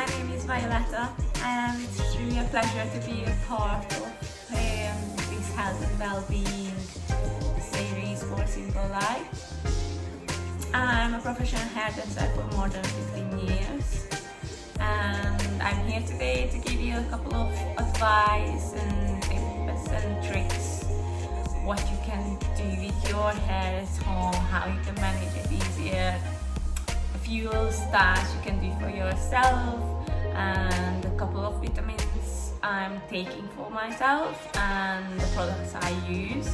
my name is Violetta and it's truly a pleasure to be a part of this health and well-being series for Simple Life. I'm a professional hairdresser for more than 15 years and I'm here today to give you a couple of advice and tips and tricks what you can do with your hair at home, how you can manage it easier, a few styles you can do for yourself, and a couple of vitamins I'm taking for myself and the products I use,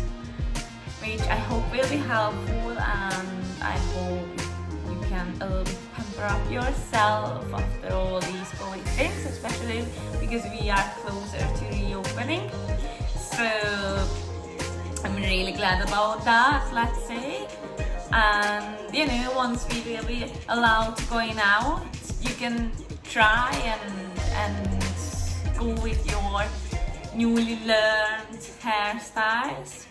which I hope will be helpful, and I hope you can a little bit pamper up yourself after all these COVID things, especially because we are closer to reopening. So I'm really glad about that, let's say. And you know, once we will be allowed to going out, you can try and go with your newly learned hairstyles.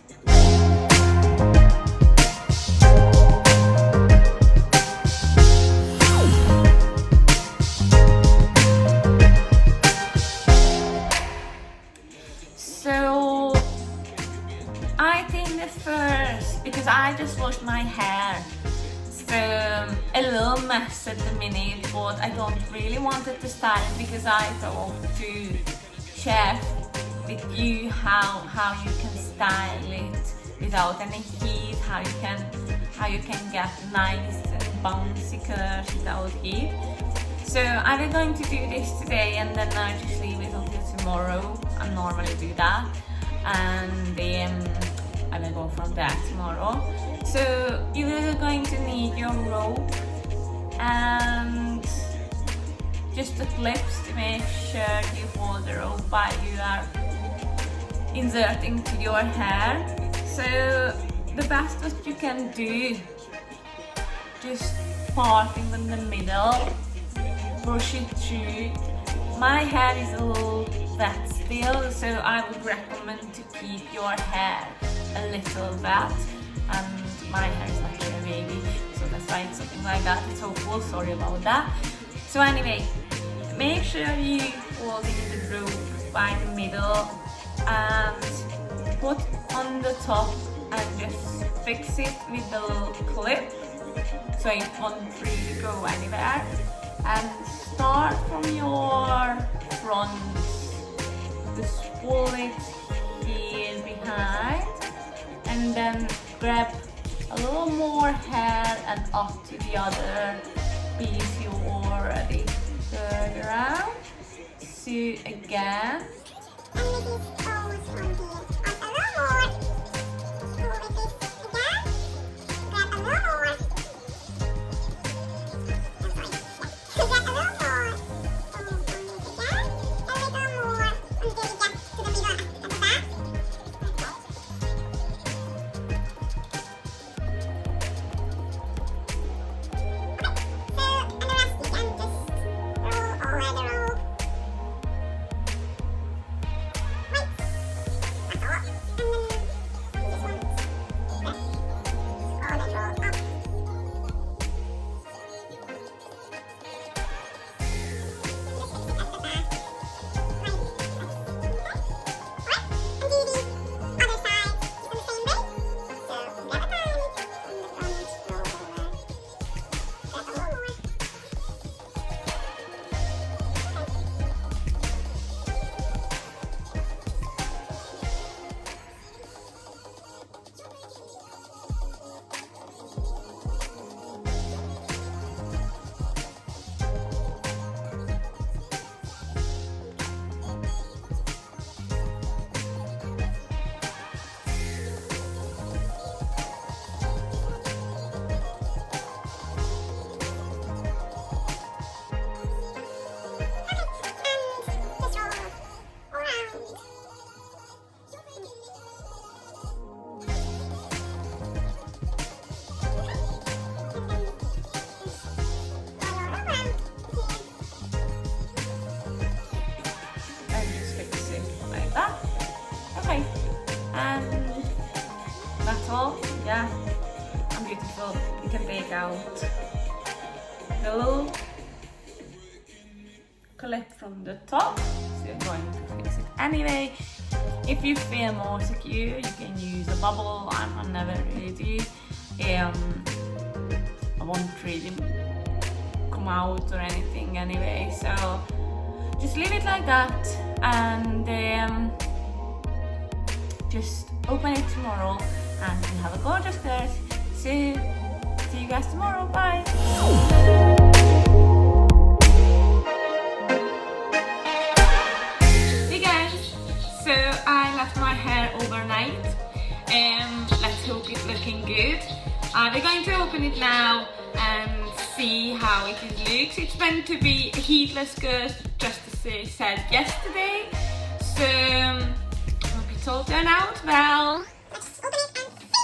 So I think the first, because I just washed my hair, so a little mess at the minute, but I don't really want it to style it because I thought to share with you how you can style it without any heat, how you can get nice and bouncy curls without heat. So I'm going to do this today and then I just leave it until tomorrow. I normally do that, and then I will go from there tomorrow. So you are going to need your rope and just the clips to make sure you hold the rope while you are inserting to your hair. So the best what you can do, just parting in the middle, brush it through. My hair is a little wet still, so I would recommend to keep your hair a little wet, and my hair is actually a baby, so that's why it's something like that. It's so full, sorry about that. So anyway, make sure you hold the rope by the middle and put on the top and just fix it with the little clip so it won't really go anywhere, and start from your front, just pull it here behind and then grab a little more hair and up to the other piece you already turned around. So again, all, yeah, and beautiful. You can take out the little collect from the top, so you're going to fix it anyway. If you feel more secure, you can use a bubble. I never really do. I won't really come out or anything anyway, so just leave it like that and just open it tomorrow and you have a gorgeous skirt. So see you guys tomorrow. Bye. So I left my hair overnight. Let's hope it's looking good. We're going to open it now and see how it looks. It's meant to be a heatless skirt, just as I said yesterday. So hope it all turned out well. Let's open it and see.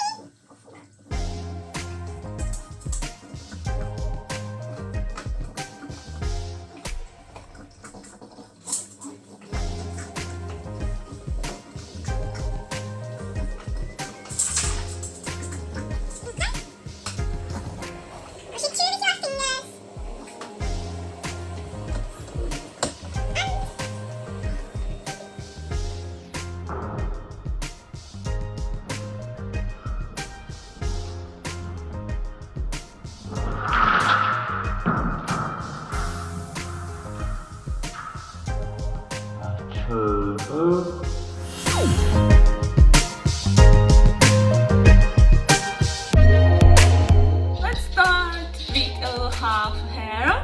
Let's start with a half hair up.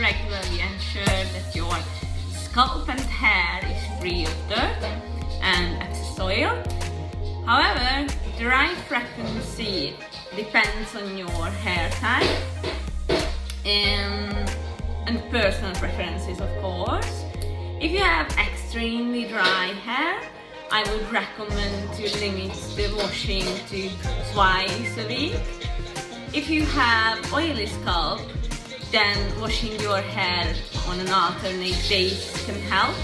regularly ensure that your scalp and hair is free of dirt and excess oil. However, dry frequency depends on your hair type and personal preferences, of course. If you have extremely dry hair, I would recommend to limit the washing to twice a week. If you have oily scalp, then washing your hair on an alternate days can help.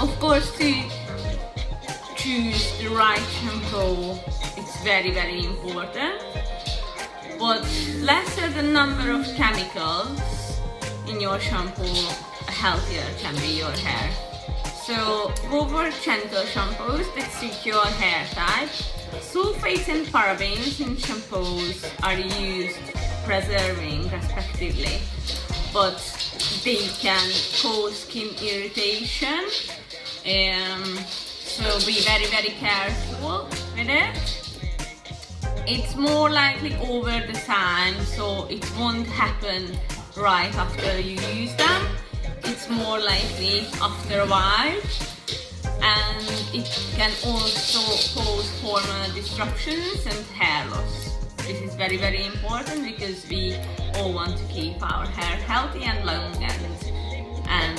Of course, to choose the right shampoo, it's very, very important. But lesser the number of chemicals in your shampoo, healthier can be your hair. So go for gentle shampoos that suit your hair type. Sulfates and parabens in shampoos are used preserving respectively, but they can cause skin irritation, so be very, very careful with it. It's more likely over the time, so it won't happen right after you use them. It's more likely after a while, and it can also cause hormonal disruptions and hair loss. This is very, very important because we all want to keep our hair healthy and long and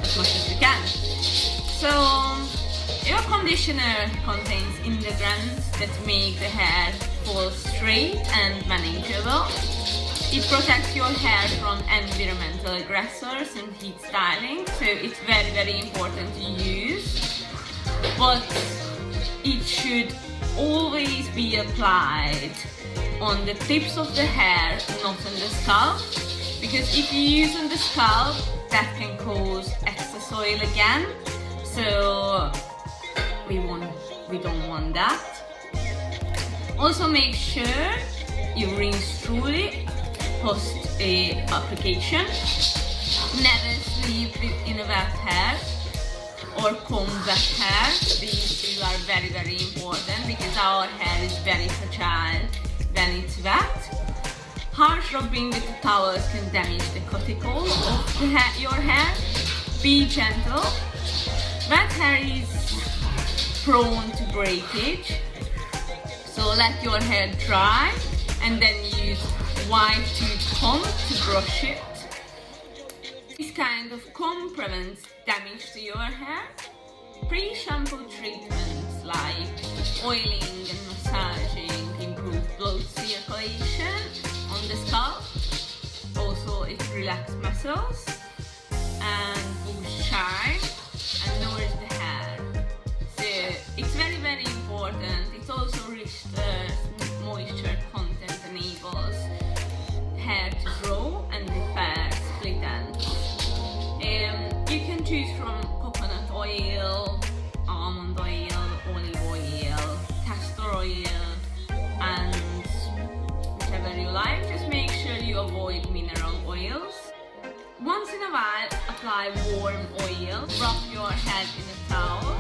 as much as we can. So your conditioner contains ingredients that make the hair fall straight and manageable. It protects your hair from environmental aggressors and heat styling, so it's very, very important to use. But it should always be applied on the tips of the hair, not on the scalp, because if you use on the scalp, that can cause excess oil again. So we don't want that. Also make sure you rinse thoroughly post application. Never sleep in a wet hair or comb wet hair. These are very, very important because our hair is very fragile when it's wet. Harsh rubbing with the towels can damage the cuticle of your hair. Be gentle. Wet hair is prone to breakage, so let your hair dry and then use wide tooth comb to brush it. This kind of comb prevents damage to your hair. Pre-shampoo treatments like oiling and massaging improve blood circulation on the scalp. Also, it relaxes muscles and boosts shine and nourish the hair. So it's very, very important. It's also rich moisture content enables hair to grow and repair split ends. You can choose from coconut oil, almond oil, olive oil, castor oil, and whichever you like. Just make sure you avoid mineral oils. Once in a while, apply warm oil. Wrap your head in a towel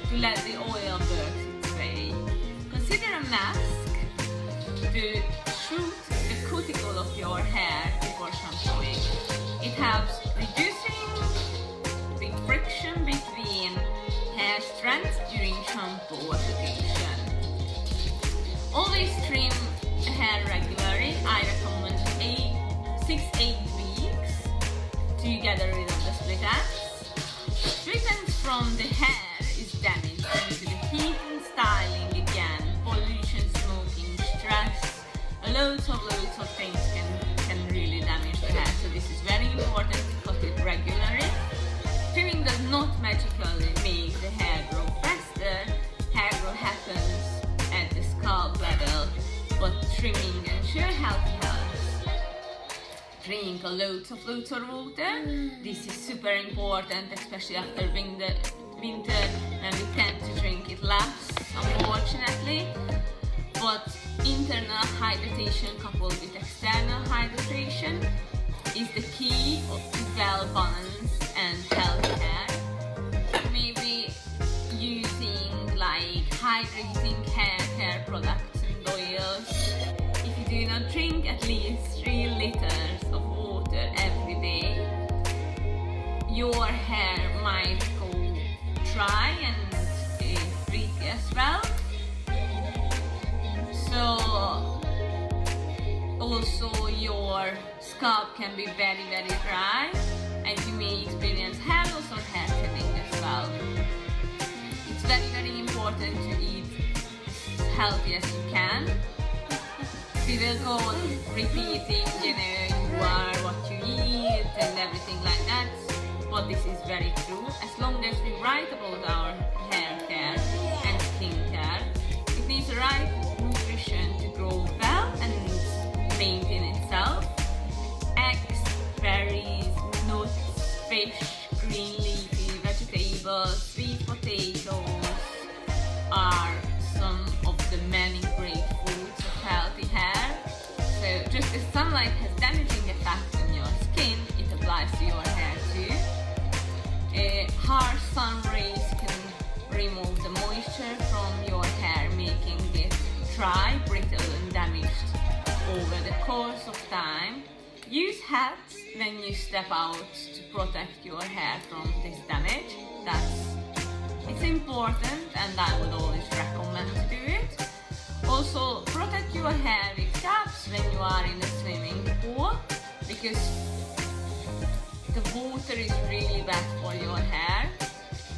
to let the oil work its way. Consider a mask to shoot the cuticle of your hair before shampooing. It helps reducing the friction between hair strands during shampoo application. Always trim hair regularly. I recommend 6-8 weeks to get rid of the split ends. Split ends from the hair is damaged due to the heat and styling again, pollution, smoking, stress. Loads of things can really damage the hair. So this is very important to cut it regularly. Trimming does not magically make the hair grow faster. Hair growth happens at the scalp level, but trimming ensures healthy hair. Drink loads of water. This is super important, especially after winter when we tend to drink it less, unfortunately. But internal hydration coupled with external hydration is the key to well-balanced and healthy hair. Maybe using like hydrating hair care products and oils. If you do not drink at least 3 liters of water your hair might go dry and frizzy as well. So also your scalp can be very dry, and you may experience hair loss or hair thinning as well. It's very important to eat as healthy as you can. We will go on repeating, you are what you eat and everything like that, but this is very true. As long as we write about our hair care and skin care, it needs the right nutrition to grow well and maintain itself. Eggs, berries, nuts, fish, green leafy vegetables, sweet potatoes are some of the many great foods of healthy hair. So just as sunlight has damaging effect on your skin, it applies to your hair too. Harsh sun rays can remove the moisture from your hair, making it dry, brittle and damaged over the course of time. Use hats when you step out to protect your hair from this damage. It's important, and I would always recommend to do it. Also, protect your hair with caps when you are in a swimming pool, because the water is really bad for your hair.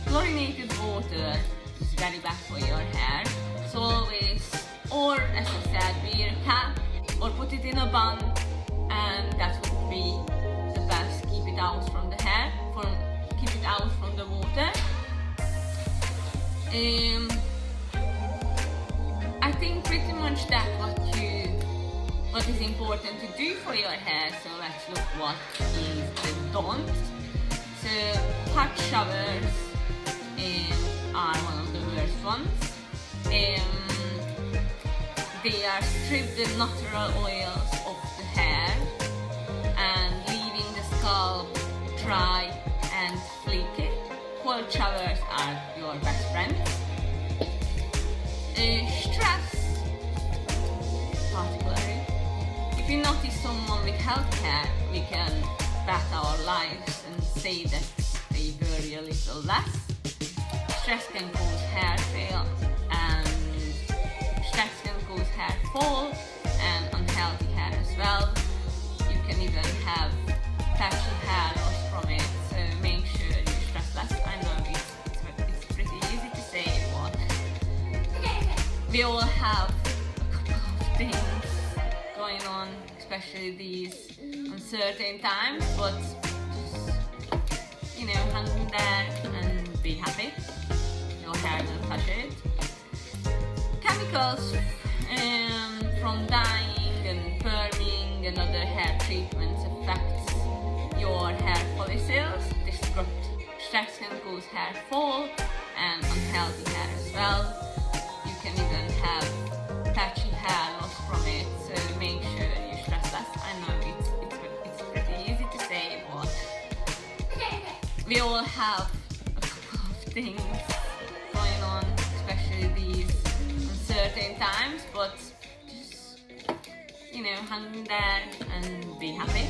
Chlorinated water is very bad for your hair. So always, or as I said, wear a cap or put it in a bun, and that would be the best. Keep it out from the hair, keep it out from the water. I think pretty much that's what is important to do for your hair. So let's look what is the don't. So hot showers are one of the worst ones. They are strip the natural oils of the hair and leaving the scalp dry and flaky. Cold showers are your best friends. Stress, particularly. If you notice someone with health hair, we can bet our lives and say that they worry a little less. Stress can cause hair fail, and stress can cause hair fall and unhealthy hair as well. You can even have patchy hair loss from it, so make sure you stress less. I know it's pretty easy to say, but we all have a couple of things going on, especially these uncertain times, but just, hang in there and be happy. Your hair will touch it. Chemicals from dyeing and perming and other hair treatments affects your hair follicles, disrupt. Stress can cause hair fall and unhealthy hair as well. You can even have patchy hair loss from it, so make sure you stress less. I know it's pretty easy to say, but we all have a couple of things going on, especially these uncertain times, but just, hang in there and be happy.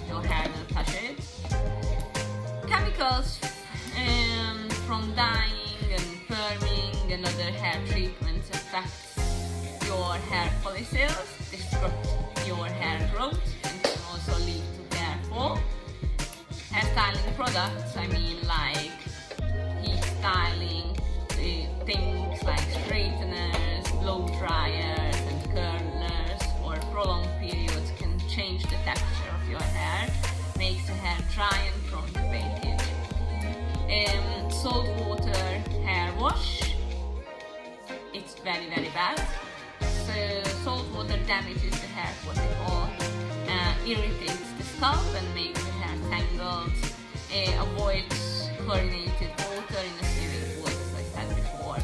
Your hair will touch it. Chemicals from dyeing and perming and other hair treatments affects your hair follicles, disrupt your hair growth, and can also lead to hair fall. Hairstyling products, like heat styling, things like straighteners, blow dryers and curlers for prolonged periods can change the texture of your hair, makes the hair dry and prone to breakage. Salt water hair wash, it's very bad. So salt water damages the hair follicle, irritates the scalp and makes the hair tangled. Avoid chlorinated water in the swimming pool, as I said before.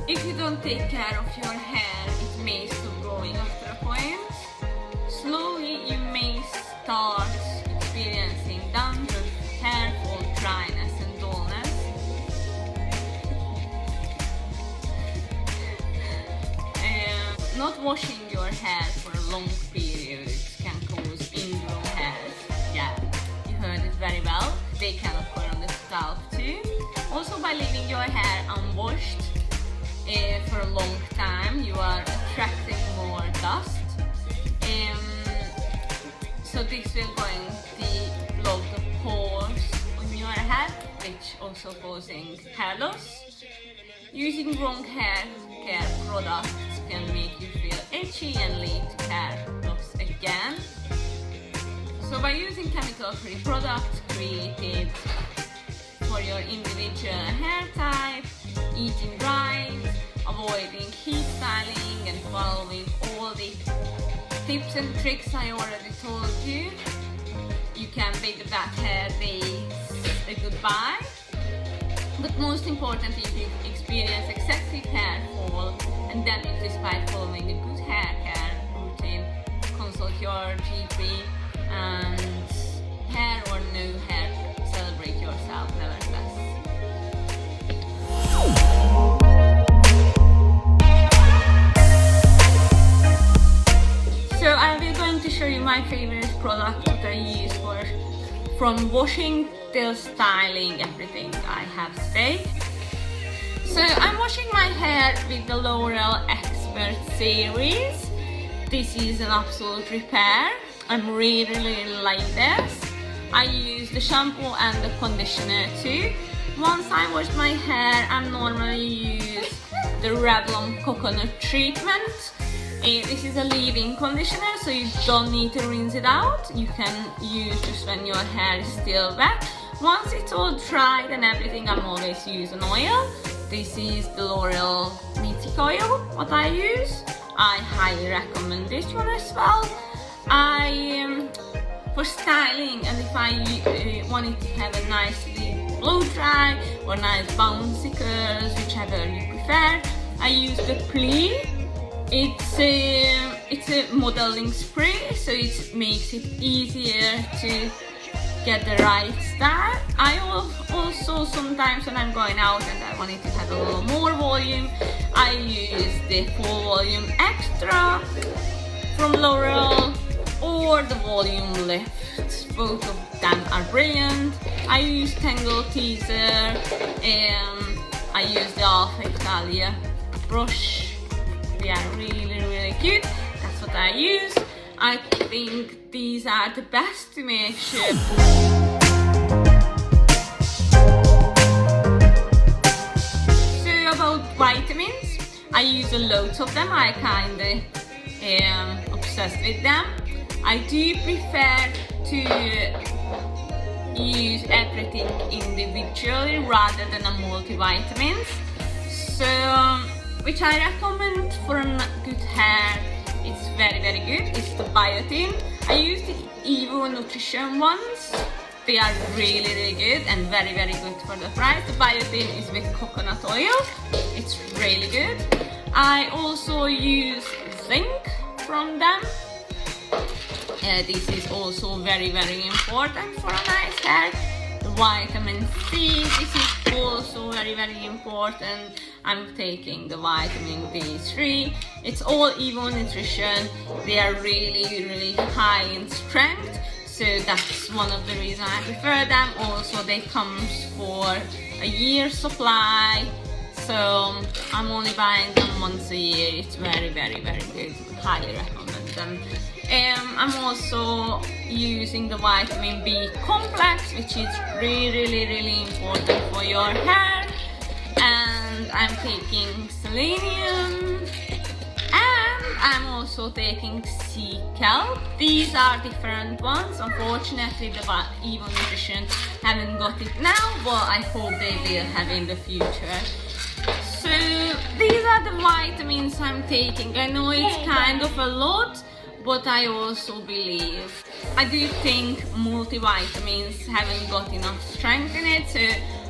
If you don't take care of your hair, it may stop growing after a point. Slowly you may start experiencing dandruff, hair fall, dryness and dullness. Not washing your hair for a long period can cause ingrown hairs. Yeah, you heard it very well. they can occur on the scalp too. Also, by leaving your hair unwashed for a long time, you are attracting more dust. So this will going to block the pores on your head, which also causing hair loss. Using wrong hair care products can make you feel itchy and lead to hair loss again. So by using chemical-free products created for your individual hair type, eating right, avoiding heat styling, and following all the tips and tricks I already told you, you can bid that hair days a goodbye. But most importantly, if you experience excessive hair fall and damage despite following a good hair care routine, consult your GP. And hair or no hair, celebrate yourself nevertheless. So I will going to show you my favorite product that I use for from washing till styling, everything I have today. So I'm washing my hair with the L'Oreal Expert series. This is an absolute repair. I'm really like this. I use the shampoo and the conditioner too. Once I wash my hair, I normally use the Revlon coconut treatment. This is a leave-in conditioner, so you don't need to rinse it out. You can use just when your hair is still wet. Once it's all dried and everything, I'm always using oil. This is the L'Oreal Mythic oil, what I use. I highly recommend this one as well. For styling, and if I want it to have a nicely blow dry or nice bouncy curls, whichever you prefer, I use the Pli. It's a modeling spray, so it makes it easier to get the right style. I also sometimes when I'm going out and I want it to have a little more volume, I use the Full Volume Extra from L'Oreal or the Volume Lift. Both of them are brilliant. I use Tangle Teaser, I use the AFTERCARE brush. They are really cute. That's what I use. I think these are the best to make sure. So about vitamins, I use a lot of them. I kinda am obsessed with them. I do prefer to use everything individually rather than a multivitamins. So which I recommend for a good hair, it's very good, it's the biotin. I use the Evo Nutrition ones. They are really good and very good for the price. The biotin is with coconut oil. It's really good. I also use zinc from them. This is also very important for a nice hair. The vitamin C, this is also very important. I'm taking the vitamin D3. It's all Evo Nutrition. They are really high in strength, so that's one of the reasons I prefer them. Also, they come for a year's supply, so I'm only buying them once a year. It's very good. Highly recommend them. I'm also using the vitamin B complex, which is really important for your hair. And I'm taking selenium, and I'm also taking sea kelp. These are different ones. Unfortunately, the Evo Nutrition haven't got it now, but I hope they will have in the future. So these are the vitamins I'm taking. I know it's kind of a lot, but I also believe, I do think multivitamins haven't got enough strength in it, so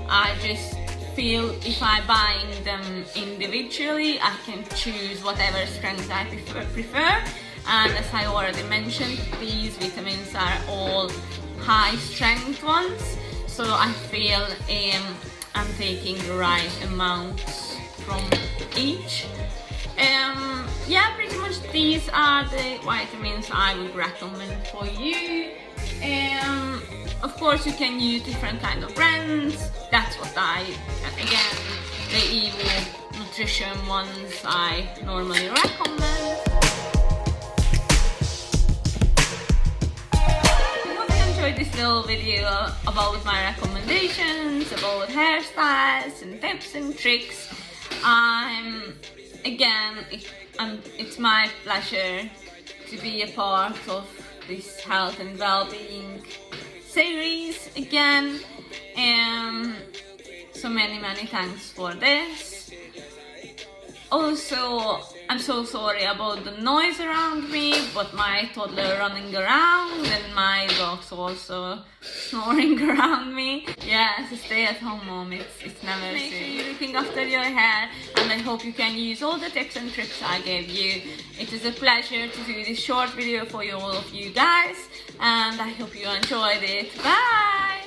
I just feel if I'm buying them individually, I can choose whatever strength I prefer. And as I already mentioned, these vitamins are all high strength ones, so I feel I'm taking the right amount from each. Yeah, pretty much these are the vitamins I would recommend for you. Of course, you can use different kind of brands. That's what again, the Evo nutrition ones I normally recommend. I hope you enjoyed this little video about my recommendations, about hairstyles and tips and tricks. It's my pleasure to be a part of this health and well-being series again. So many thanks for this. Also, I'm so sorry about the noise around me, but my toddler running around and my dog's also snoring around me. Yes, stay at home mom, it's never Make sure you're looking after your hair, and I hope you can use all the tips and tricks I gave you. It is a pleasure to do this short video for all of you guys, and I hope you enjoyed it. Bye!